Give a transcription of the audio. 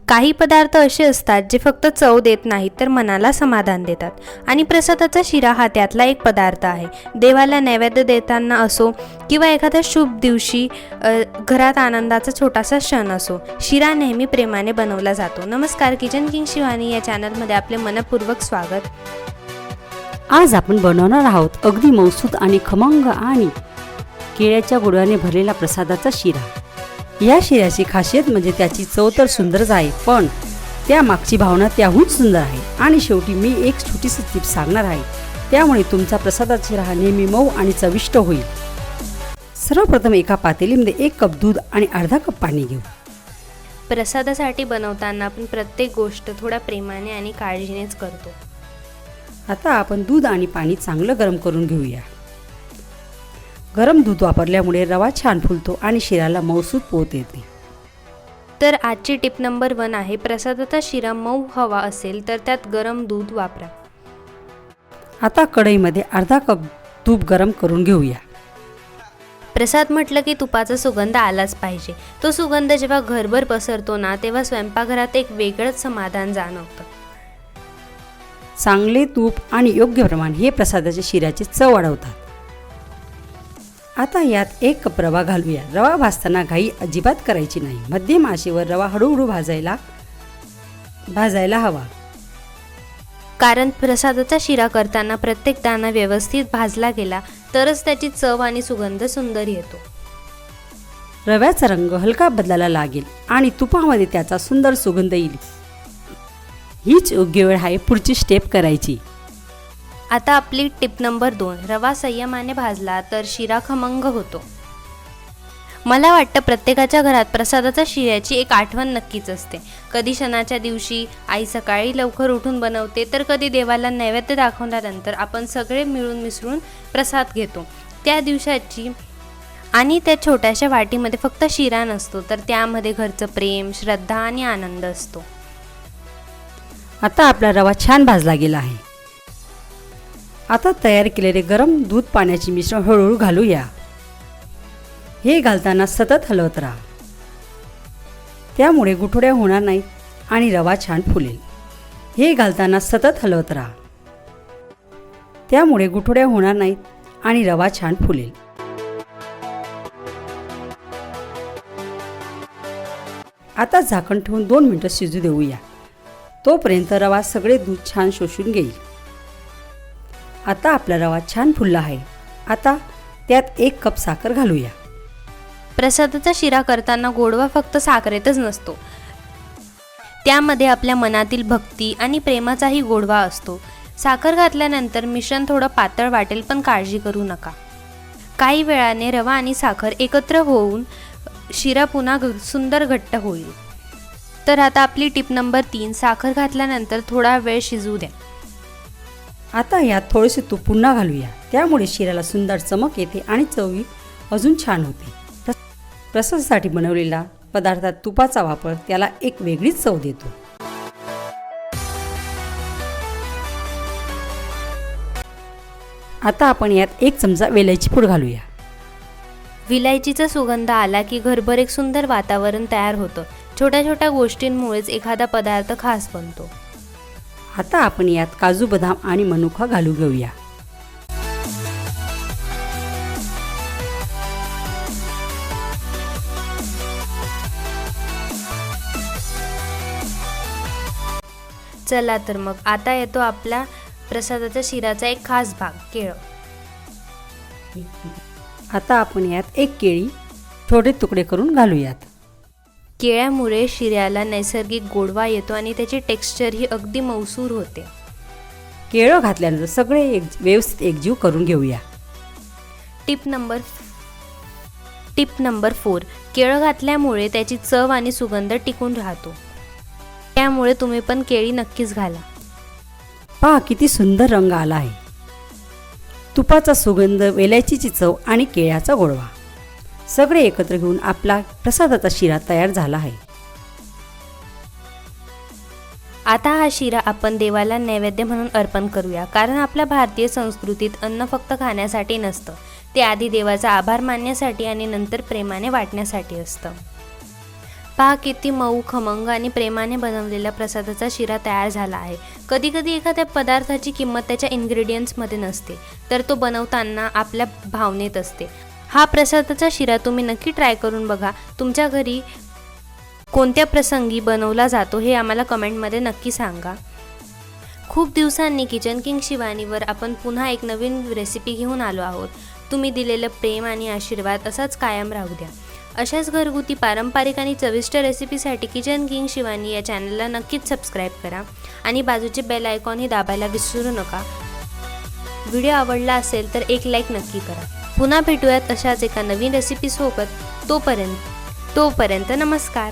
काही पदार्थ असे असतात जे फक्त चव देत नाहीत तर मनाला समाधान देतात आणि प्रसादाचा शिरा हा त्यातला एक पदार्थ आहे. देवाला नैवेद्य देताना असो किंवा एखाद्या शुभ दिवशी घरात आनंदाचा छोटासा क्षण असो, शिरा नेहमी प्रेमाने बनवला जातो. नमस्कार, किचन किंग शिवानी या चॅनलमध्ये आपले मनपूर्वक स्वागत. आज आपण बनवणार आहोत अगदी मौसूद आणि खमंग आणि केळ्याच्या गुळाने भरलेला प्रसादाचा शिरा. या शिऱ्याची खासियत म्हणजे त्याची चव तर सुंदरच आहे, पण त्यामागची भावना त्याहून सुंदर आहे. आणि शेवटी मी एक छोटीशी टिप सांगणार आहे, त्यामुळे तुमचा प्रसादाचा शिरा नेहमी मऊ आणि चविष्ट होईल. सर्वप्रथम एका पातेलीमध्ये 1 कप दूध आणि अर्धा कप पाणी घेऊ. प्रसादासाठी बनवताना आपण प्रत्येक गोष्ट थोड्या प्रेमाने आणि काळजीनेच करतो. आता आपण दूध आणि पाणी चांगलं गरम करून घेऊया. गरम दूध वापरल्यामुळे रवा छान फुलतो आणि शिऱ्याला मऊसूद पोत येते. तर आजची टिप नंबर 1 आहे, प्रसादाचा शिरा मऊ हवा असेल तर त्यात गरम दूध वापरा. आता कढईमध्ये अर्धा कप तूप गरम करून घेऊया. प्रसाद म्हटलं की तुपाचा सुगंध आलाच पाहिजे. तो सुगंध जेव्हा घरभर पसरतो ना, तेव्हा स्वयंपाकघरात एक वेगळंच समाधान जाणवतं. चांगले तूप आणि योग्य प्रमाण हे प्रसादाच्या शिऱ्याची चव वाढवतात. आता यात 1 कप रवा घालूया. रवा भाजताना घाई अजिबात करायची नाही. मध्यम आचेवर रवा हळूहळू भाजायला हवा. कारण प्रसादाचा शिरा करताना प्रत्येक दाणा व्यवस्थित भाजला गेला तरच त्याची चव आणि सुगंध सुंदर येतो. रव्याचा रंग हलका बदलायला लागेल आणि तुपामध्ये त्याचा सुंदर सुगंध येईल. हीच योग्य वेळ आहे पुढची स्टेप करायची. आता आपली टिप नंबर 2, रवा संयमाने भाजला तर शिरा खमंग होतो. मला वाटतं प्रत्येकाच्या घरात प्रसादाच्या शिऱ्याची एक आठवण नक्कीच असते. कधी सणाच्या दिवशी आई सकाळी लवकर उठून बनवते, तर कधी देवाला नैवेद्य दाखवल्यानंतर आपण सगळे मिळून मिसळून प्रसाद घेतो. त्या दिवसाची आणि त्या छोट्याशा वाटीमध्ये फक्त शिरा नसतो, तर त्यामध्ये घरचं प्रेम, श्रद्धा आणि आनंद असतो. आता आपला रवा छान भाजला गेला आहे. आता तयार केलेले गरम दूध पाण्याचे मिश्रण हळूहळू घालूया. हे घालताना सतत हलवत राहा, त्यामुळे गुठळ्या होणार नाहीत आणि रवा छान फुलेल. हे घालताना सतत हलवत राहा, त्यामुळे गुठळ्या होणार नाहीत आणि रवा छान फुलेल. आता झाकण ठेवून 2 मिनिटं शिजू देऊया. तोपर्यंत रवा सगळे दूध छान शोषून घेईल. आता आपला रवा छान फुलला आहे. आता त्यात 1 कप साखर घालूया. प्रसादाचा शिरा करताना गोडवा फक्त साखरेतच नसतो, त्यामध्ये आपल्या मनातील भक्ती आणि प्रेमाचाही गोडवा असतो. साखर घातल्यानंतर मिश्रण थोडं पातळ वाटेल, पण काळजी करू नका. काही वेळाने रवा आणि साखर एकत्र होऊन शिरा पुन्हा सुंदर घट्ट होईल. तर आता आपली टिप नंबर 3, साखर घातल्यानंतर थोडा वेळ शिजू द्या. आता यात थोडेसे तूप पुन्हा घालूया, त्यामुळे शिऱ्याला सुंदर चमक येते आणि चवी अजून छान होते. प्रसादासाठी बनवलेला पदार्थात तुपाचा वापर त्याला एक वेगळीच चव देतो. आता आपण यात 1 चमचा वेलची पूड घालूया. विलायचीचा सुगंध आला की घरभर एक सुंदर वातावरण तयार होतं. छोट्या छोट्या गोष्टींमुळेच एखादा पदार्थ खास बनतो. आता आपण यात काजू, बदाम आणि मनुका घालू घेऊया. चला तर मग आता येतो आपला प्रसादाच्या शिऱ्याचा एक खास भाग, केळं. आता आपण यात 1 केळी छोटे तुकडे करून घालूयात. केळ्यामुळे शिऱ्याला नैसर्गिक गोडवा येतो आणि त्याची टेक्स्चरही अगदी मऊसूर होते. केळं घातल्यानंतर सगळे व्यवस्थित एकजीव करून घेऊया. टिप नंबर 4, केळं घातल्यामुळे त्याची चव आणि सुगंध टिकून राहतो. त्यामुळे तुम्ही पण केळी नक्कीच घाला. पहा किती सुंदर रंग आला आहे. तुपाचा सुगंध, वेलायचीची चव आणि केळ्याचा गोडवा सगळे एकत्र घेऊन आपला प्रसादाचा शिरा तयार झाला आहे. आता हा शिरा आपण देवाला नैवेद्य म्हणून अर्पण करूया. कारण आपल्या भारतीय संस्कृतीत अन्न फक्त खाण्यासाठी नसतं, ते आधी देवाचा आभार मानण्यासाठी आणि नंतर प्रेमाने वाटण्यासाठी असतं. पहा किती मऊ, खमंग आणि प्रेमाने बनवलेला प्रसादाचा शिरा तयार झाला आहे. कधीकधी एखाद्या पदार्थाची किंमत त्याच्या इन्ग्रेडियंट्समध्ये नसते, तर तो बनवताना आपल्या भावनेत असते. हा प्रसादाचा शिरा तुम्ही नक्की ट्राय करून बघा. तुमच्या घरी कोणत्या प्रसंगी बनवला जातो हे आम्हाला कमेंटमध्ये नक्की सांगा. खूप दिवसांनी किचन किंग शिवानीवर आपण पुन्हा एक नवीन रेसिपी घेऊन आलो आहोत. तुम्ही दिलेलं प्रेम आणि आशीर्वाद असाच कायम राहू द्या. अशाच घरगुती, पारंपरिक आणि चविष्ट रेसिपीसाठी किचन किंग शिवानी या चॅनलला नक्कीच सबस्क्राईब करा आणि बाजूचे बेल आयकॉनही दाबायला विसरू नका. व्हिडिओ आवडला असेल तर एक लाईक नक्की करा. पुन्हा भेटूयात अशाच एका नवीन रेसिपीसोबत. तोपर्यंत नमस्कार.